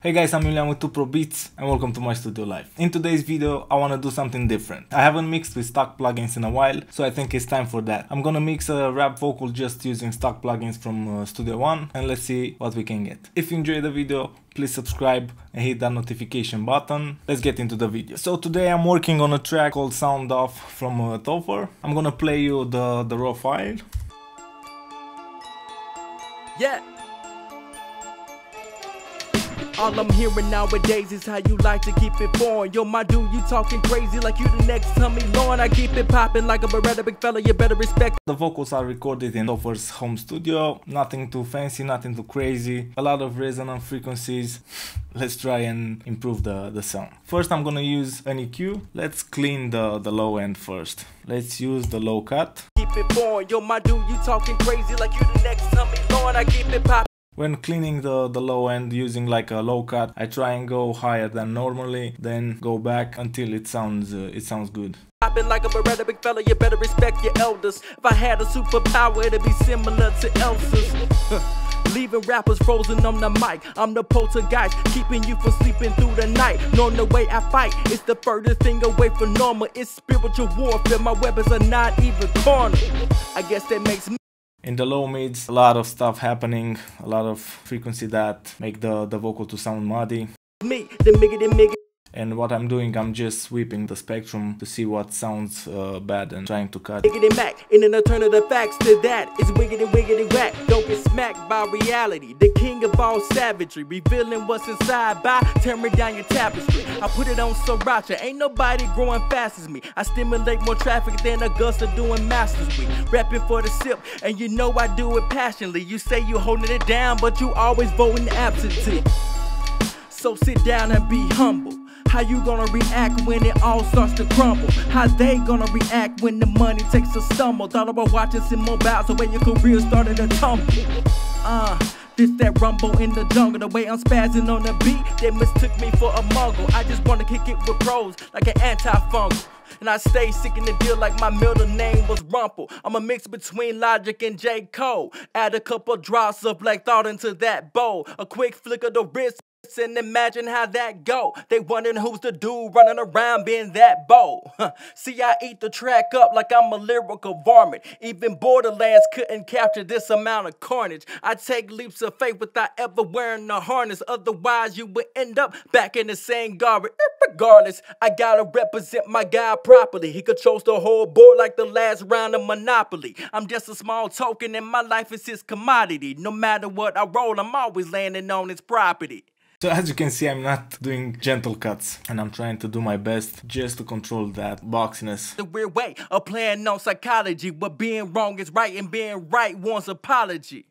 Hey guys, I'm Julian with 2Pro Beats and welcome to my studio live. In today's video, I want to do something different. I haven't mixed with stock plugins in a while, so I think it's time for that. I'm gonna mix a rap vocal just using stock plugins from Studio One, and let's see what we can get. If you enjoyed the video, please subscribe and hit that notification button. Let's get into the video. So today I'm working on a track called Sound Off from Topher. I'm gonna play you the raw file. Yeah. All I'm hearing nowadays is how you like to keep it foreign. Yo, my dude, you talking crazy like you the next Tommy Lauren. I keep it popping like a Beretta, big fella, you better respect. The vocals are recorded in Topher's home studio. Nothing too fancy, nothing too crazy. A lot of resonant frequencies. Let's try and improve the sound. First, I'm gonna use an EQ. Let's clean the low end first. Let's use the low cut. Keep it foreign. Yo, my dude, you talking crazy like you the next Tommy Lauren. I keep it popping. When cleaning the low end using like a low cut, I try and go higher than normally, then go back until it sounds good. Popping like a Beretta, big fella, you better respect your elders. If I had a superpower, it'd be similar to Elsa's. Leaving rappers frozen on the mic. I'm the poltergeist, keeping you from sleeping through the night. Knowing the way I fight, it's the furthest thing away from normal. It's spiritual warfare, my weapons are not even cornered. I guess that makes me. In the low mids, a lot of stuff happening, a lot of frequency that make the vocal to sound muddy. Me, the miggity. And what I'm doing, I'm just sweeping the spectrum to see what sounds bad and trying to cut. Miggity Mac, and an alternative facts to that is wiggity whack. Don't get smacked by reality, the king of all savagery, revealing what's inside by tearing down your tapestry. I put it on Sriracha, ain't nobody growing fast as me. I stimulate more traffic than Augusta doing Masters Week. Rapping for the sip, and you know I do it passionately. You say you holding it down, but you always voting absentee. So sit down and be humble. How you gonna react when it all starts to crumble? How they gonna react when the money takes a stumble? Thought about watching some mobiles, the way your career started to tumble. This that rumble in the jungle, the way I'm spazzing on the beat, they mistook me for a muggle. I just wanna kick it with pros, like an antifungal. And I stay sick in the deal like my middle name was Rumple. I'm a mix between Logic and J. Cole. Add a couple drops of Black Thought into that bowl. A quick flick of the wrist. And imagine how that go. They wondering who's the dude running around being that bold. See, I eat the track up like I'm a lyrical varmint. Even Borderlands couldn't capture this amount of carnage. I take leaps of faith without ever wearing a harness. Otherwise, you would end up back in the same garbage. Regardless, I gotta represent my guy properly. He controls the whole board like the last round of Monopoly. I'm just a small token and my life is his commodity. No matter what I roll, I'm always landing on his property. So as you can see, I'm not doing gentle cuts, and I'm trying to do my best just to control that boxiness. The weird way of playing on psychology, where being wrong is right and being right wants apology.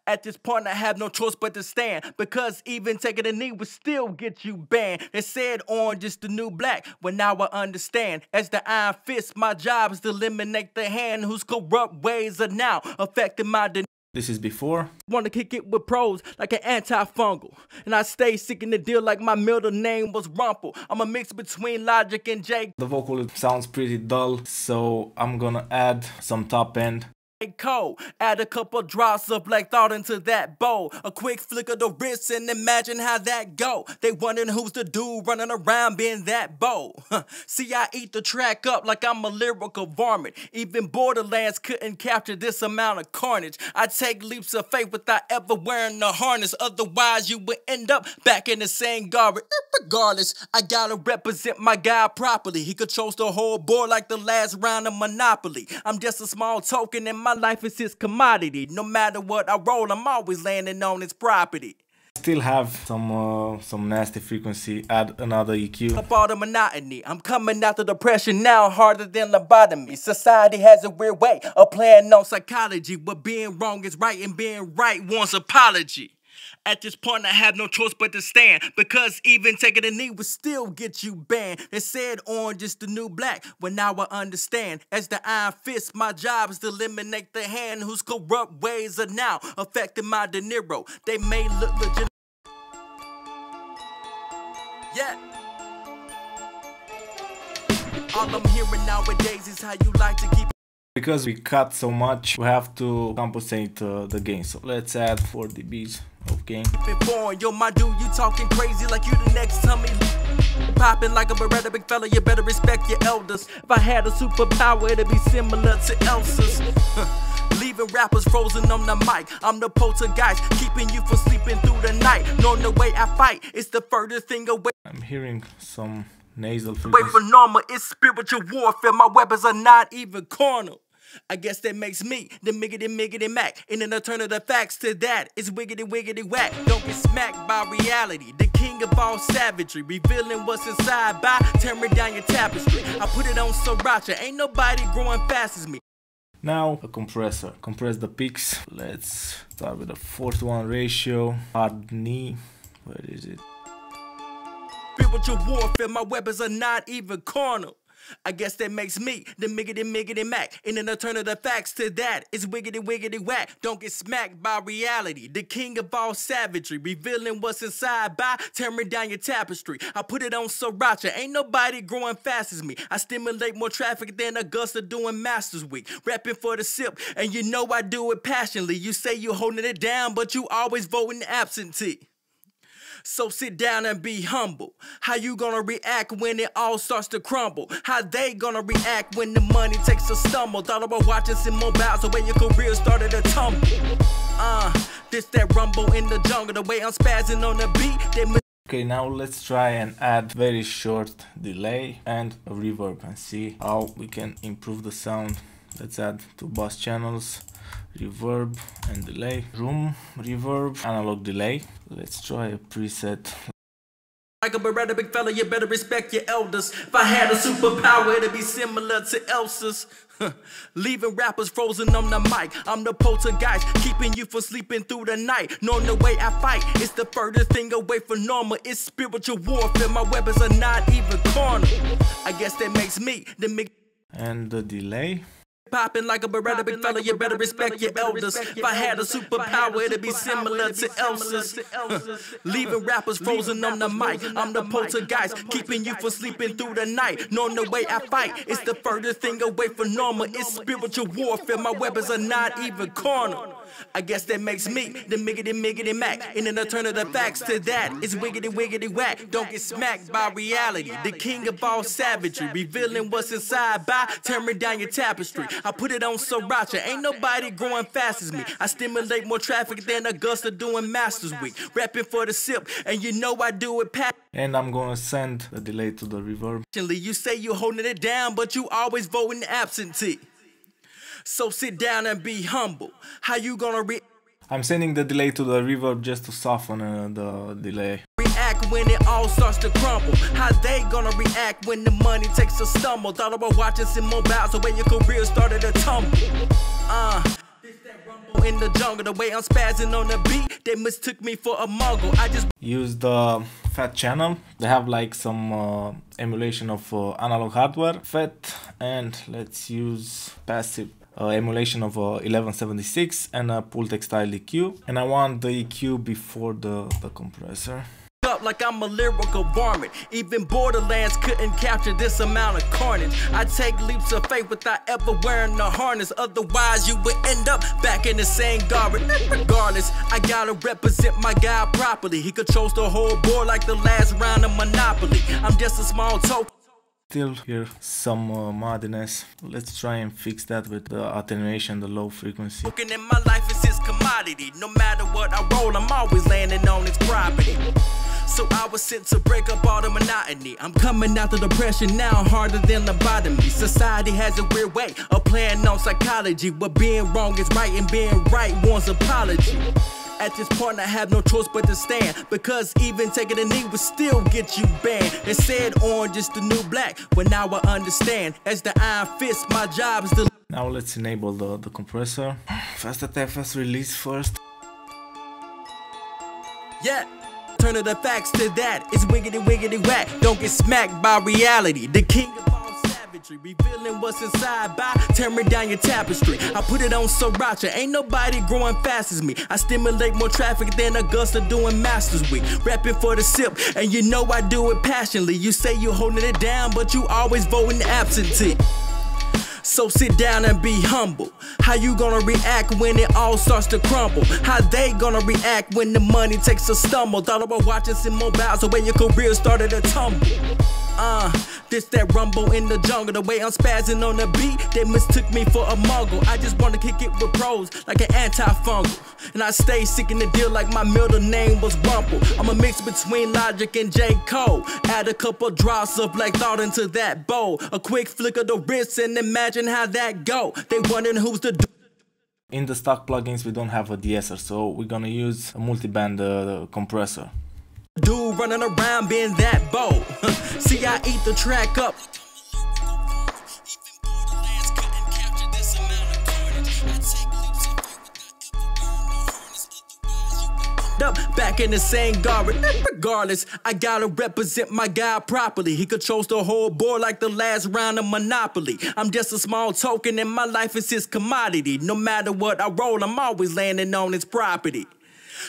At this point, I have no choice but to stand, because even taking a knee would still get you banned. They said orange is the new black, well now I understand. As the iron fist, my job is to eliminate the hand whose corrupt ways are now affecting my This is before. Wanna kick it with pros like an antifungal. And I stay sick in the deal like my middle name was Rumple. I'm a mix between Logic and J. The vocal sounds pretty dull, so I'm gonna add some top end. Cole. Add a couple drops of Black Thought into that bowl. A quick flick of the wrist and imagine how that go. They wondering who's the dude running around being that bold. See, I eat the track up like I'm a lyrical varmint. Even Borderlands couldn't capture this amount of carnage. I take leaps of faith without ever wearing a harness. Otherwise, you would end up back in the same garbage. Regardless, I gotta represent my guy properly. He controls the whole board like the last round of Monopoly. I'm just a small token and my life is his commodity. No matter what I roll, I'm always landing on his property. Still have some nasty frequency. Add another EQ. Up all the monotony. I'm coming out the depression now, harder than lobotomy. Society has a weird way of playing on psychology, where being wrong is right and being right wants apology. At this point, I have no choice but to stand, because even taking a knee would still get you banned. They said orange is the new black, well now I understand. As the iron fist, my job is to eliminate the hand whose corrupt ways are now affecting my De Niro. They may look legit. Yeah. All I'm hearing nowadays is how you like to keep Because we cut so much, we have to compensate the gain. So let's add 4 dBs of gain. Yo, my dude, you talking crazy like you the next tummy. Popping like a Beretta, big fella, you better respect your elders. If I had a superpower, it'd be similar to Elsa's. Leaving rappers frozen on the mic. I'm the poltergeist, keeping you from sleeping through the night. Knowing the way I fight, it's the furthest thing away. I'm hearing some nasal Wait frequency. for normal, it's spiritual warfare. My weapons are not even carnal. I guess that makes me the miggity Mac. In an alternative facts to that, it's wiggity whack. Don't get smacked by reality. The king of all savagery, revealing what's inside by tearing down your tapestry. I put it on Sriracha, ain't nobody growing fast as me. Now a compressor. Compress the peaks. Let's start with a 4:1 ratio. Hard knee. Where is it? Spiritual warfare, my weapons are not even carnal. I guess that makes me the miggity Mac. In an alternative facts to that, it's wiggity whack. Don't get smacked by reality. The king of all savagery, revealing what's inside by tearing down your tapestry. I put it on Sriracha, ain't nobody growing fast as me. I stimulate more traffic than Augusta doing Masters Week. Rapping for the sip, and you know I do it passionately. You say you holding it down, but you always voting absentee. So sit down and be humble. How you gonna react when it all starts to crumble? How they gonna react when the money takes a stumble? Thought about watching some mobiles, the way your career started to tumble. This that rumble in the jungle, the way I'm spazzing on the beat. Okay, now let's try and add very short delay and a reverb and see how we can improve the sound. Let's add 2 bass channels, reverb and delay, room, reverb, analog delay. Let's try a preset. Like a Beretta, big fella, you better respect your elders. If I had a superpower, it'd be similar to Elsa's. Leaving rappers frozen on the mic. I'm the poltergeist, keeping you from sleeping through the night. Knowing the way I fight, it's the furthest thing away from normal. It's spiritual warfare, my weapons are not even carnal. I guess that makes me the And the delay. Popping like a Beretta, big fella, you better respect your elders. If I had a superpower, it'd be similar to Elsa's. Leaving rappers frozen on the mic. I'm the poltergeist, keeping you from sleeping through the night. Knowing the way I fight, it's the furthest thing away from normal. It's spiritual warfare, my weapons are not even carnal. I guess that makes me the miggity Mac. In an alternative facts to that, it's wiggity whack. Don't get smacked by reality. The king of all savagery, revealing what's inside by tearing down your tapestry. I put it on Sriracha, ain't nobody growing fast as me. I stimulate more traffic than Augusta doing Masters Week. Rapping for the sip, and you know I do it And I'm gonna send the delay to the reverb. You say you're holding it down, but you always voting absentee. So sit down and be humble. How you gonna I'm sending the delay to the reverb just to soften the delay. react when it all starts to crumble? How they gonna react when the money takes a stumble? Thought about watching some mobiles, the way your career started to tumble. This that rumble in the jungle, the way I'm spazzing on the beat, they mistook me for a muggle. I just use the FET channel. They have like some emulation of analog hardware, FET, and let's use passive emulation of 1176 and a Pultec style EQ. And I want the EQ before the compressor. Up like I'm a lyrical varmint. Even Borderlands couldn't capture this amount of carnage. I take leaps of faith without ever wearing a harness. Otherwise you would end up back in the same garbage. Regardless, I gotta represent my guy properly. He controls the whole board like the last round of Monopoly. I'm just a small token. Still hear some muddiness. Let's try and fix that with the attenuation, the low frequency. In my life is his commodity. No matter what I roll, I'm always landing on his property. So I was sent to break up all the monotony. I'm coming out the depression now, harder than lobotomy. Society has a weird way of playing on psychology, where being wrong is right and being right wants apology. At this point I have no choice but to stand, because even taking a knee would still get you banned. They said orange is the new black, well now I understand. As the iron fist, my job is to... Now let's enable the compressor. Fast attack, fast release first. Yeah. Turn of the facts to that, it's wiggity whack. Don't get smacked by reality. The king of all savagery, revealing what's inside by tearing down your tapestry. I put it on Sriracha, ain't nobody growing fast as me. I stimulate more traffic than Augusta doing Masters Week. Rapping for the sip, and you know I do it passionately. You say you're holding it down, but you always voting absentee. So sit down and be humble. How you gonna react when it all starts to crumble? How they gonna react when the money takes a stumble? Thought about watching some mobiles, the way your career started to tumble. This that rumble in the jungle, the way I'm spazzing on the beat, they mistook me for a muggle. I just wanna kick it with pros, like an antifungal. And I stay seeking the deal like my middle name was Rumple. I'm a mix between Logic and J. Cole. Add a couple drops of Black Thought into that bowl. A quick flick of the wrist and imagine how that go. They wondering who's the In the stock plugins we don't have a de-esser, so we're gonna use a multiband compressor. dude running around being that bold. See, I eat the track up. Back in the same garden. Regardless, I gotta represent my guy properly. He controls the whole board like the last round of Monopoly. I'm just a small token and my life is his commodity. No matter what I roll, I'm always landing on his property.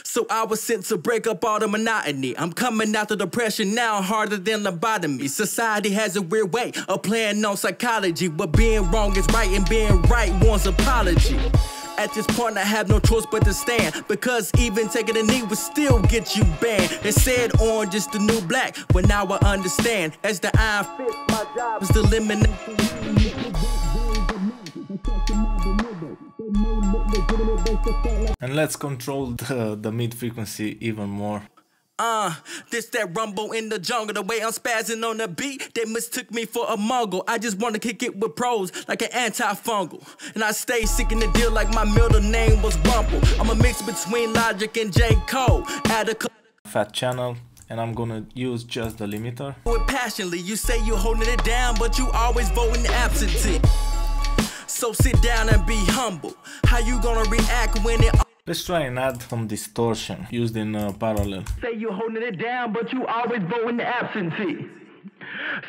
So I was sent to break up all the monotony. I'm coming out the depression now, harder than lobotomy. Society has a weird way of playing on psychology, but being wrong is right and being right wants apology. At this point I have no choice but to stand, because even taking a knee would still get you banned. They said orange is the new black, well now I understand. As the iron fits, my job is to eliminate. And let's control the mid frequency even more. This that rumble in the jungle, the way I'm spazzing on the beat, they mistook me for a muggle. I just wanna kick it with pros, like an antifungal. And I stay seeking the deal like my middle name was Rumple. I'm a mix between Logic and J. Cole. Add a fat channel, and I'm gonna use just the limiter. Passionately, you say you holding it down, but you always voting absentee. So sit down and be humble. How you gonna react when it... Let's try and add some distortion used in parallel. Say you holding it down, but you always voting absentee.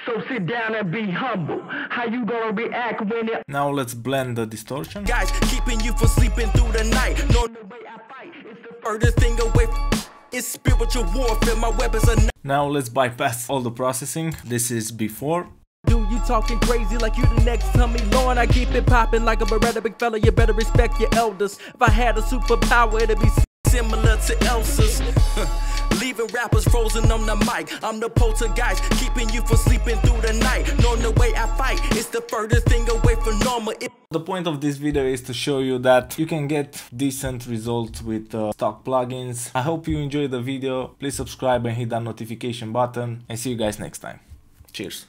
So sit down and be humble. How you gonna react when it... Now let's blend the distortion. Guys, keeping you from sleeping through the night. Know the way I fight, it's the furthest thing away from... It's spiritual warfare, my weapons are... Now let's bypass all the processing. This is before. Dude, you talking crazy like you the next Tommy Lauren. I keep it popping like a Beretta, big fella. You better respect your elders. If I had a superpower, it'd be similar to Elsa's. Leaving rappers frozen on the mic. I'm the poltergeist, keeping you from sleeping through the night. Knowing the way I fight, it's the furthest thing away from normal. The point of this video is to show you that you can get decent results with stock plugins. I hope you enjoyed the video. Please subscribe and hit that notification button, and see you guys next time. Cheers.